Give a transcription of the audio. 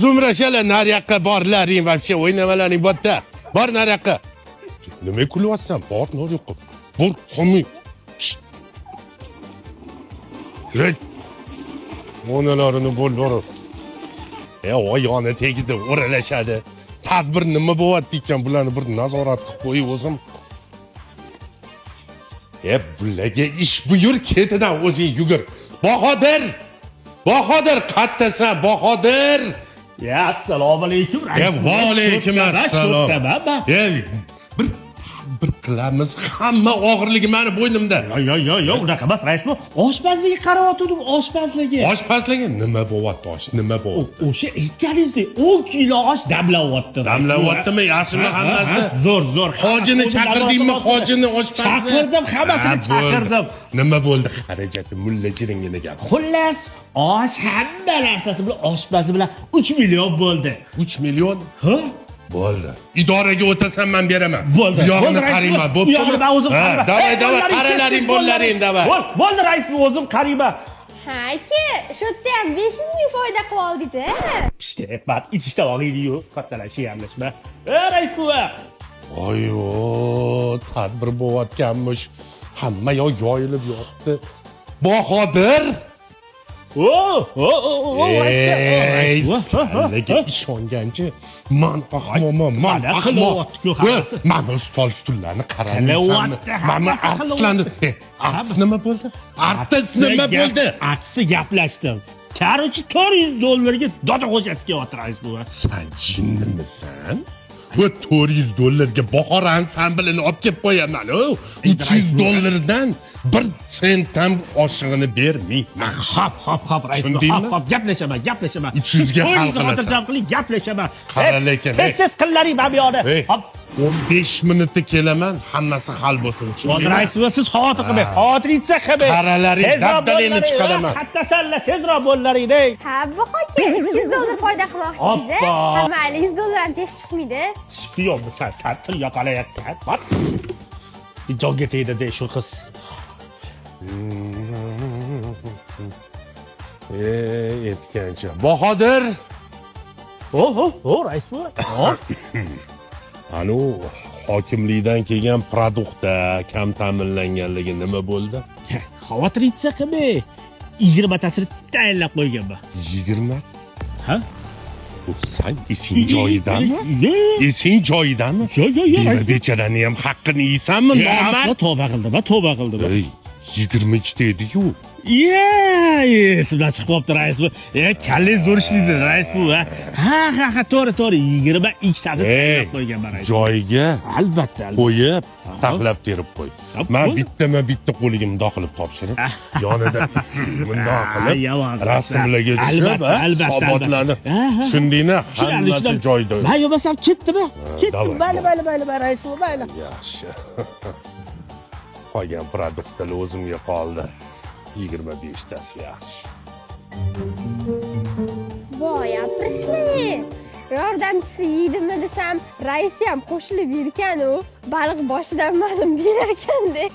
Zumrashala nariyoqqa borlaring, вообще o'ynamalaring bo'tda. Bor nariyoqqa. Nima kulyapsan? Bor nariyoqqa. Bor, qo'mi. Hey. Onalarini bo'lib. Oyog'ini tegdi, o'ralashadi. Tadbir nima bo'lyapti ekan, bularni bir nazorat qilib qo'yib o'zim. Bularga ish buyur, ketidan o'zing yugur. Bahodir! Bahodir, qattasan, Bahodir! Assalomu alaykum. Va alaykum assalom. Bir qilamiz, hamma og'irligi meni bo'ynimda. Yo'q, unaqa emas, rais bu. Oshpazligiga qarayotgandim, oshpazligi. Oshpazligi nima bo'lyapti, nima bo'lyapti? O'sha aytganingizdek 10 kilo osh damlayapti. Damlayaptimi, yaxshimi hammasi? Zo'r. Hojini chaqirdingmi, hojini oshpazni? Chaqirdim, hammasini chaqirdim. Nima bo'ldi xarajati, mulla jiringini gap. Xullas, osh hamma narsasi bilan oshpazi bilan 3 million bo'ldi. 3 million? Ha? Bo'ldi. Idoraga o'tasan, men beraman. Bo'ldi. Bu yog'ini qarayman, bo'ptimi? Bu yog'ini men o'zim qarayman. Davay, qaralaring, bo'llaring, davay. Bo'ldi, rais, bu o'zim qarayman. Ha, aka, shu yerda ham 500 ming foyda qilib oldingiz-a? İşte bak itishda og'iydi-yu, kattalar yanglishma. Rais buva. Voyo, tadbir bo'layotganmish. Hamma yoyilib yotdi. Bahodir! Senga ishonganchi, men ahmoqman, men ahmoq. Mana stullarni qaramaysanmi? Mana artistlarni. Artist nima bo'ldi? Artist nima bo'ldi? Artistni gaplashdim. Короче, $400 doda xo'jasi kelyapti, rais buva. Sen jinnimisan? Bu $400 bahor ansamblini olib kelib qo'yaman. $300 bir sent ham oshig'ini bermayman. Hop, rais. Hop, gaplashaman. 300 ga hal qilasan. Gaplashaman. Qara lekin. Tez qillaring mana bu yoqda. Hop. 15 minutda kelaman, hammasi hal bo'lsin. Rais buva, siz xavotir qilmang. Xavotiringiz qilmang. Qaralaring, dabdalingni chiqaraman. Hattasanlar, tezroq bo'llaring-ey. Ha, bu hoki $200 foyda qilmoqchisiz-a? Ha, mayli, $100 ham tez chiqmaydi. Shpiyonmisan, sen til yoqalayotgan. Bak. Ijonga tegdi-de shu qiz. Aytgancha. Bahodir! Rais buva. Anu, hokimlikdan kelgan produktda kam ta'minlanganligi nima bo'ldi? Xavotiringiz qilmang. 20 tasini tayinlab qo'yganman. 20? Ha? Bu sen esing joyidanmi? Esing joyidanmi? Yo'q. Bechorani ham haqqini yeysanmi, nomard? Tavba qildim. 22 ta edi-ku. Esimdan chiqib qolibdi, rais bu. Kallangiz zo'r ishlaydi, rais bu. Ha, to'g'ri. 20 x'asi tayyorlab qo'yganman, rais. Joyiga Albatta. qo'yib, taxlab terib qo'y. Men bitta qo'liga mundoq qilib topshirib, yonida mundoq qilib rasmlarga tushib, hisobotlanib. Tushundingmi? Hammasi joyida. Men yo'masam ketdimi? Ketdim, mayli, rais bu, mayli. Yaxshi. Qolgan produktlar o'zimga qoldi. 25 tasi yaxshi. Voy, aprisli. Yordamchisi yeydimi desam, rais ham qo'shilib yurgan-u, baliq boshidan ma'lum berar ekan-da.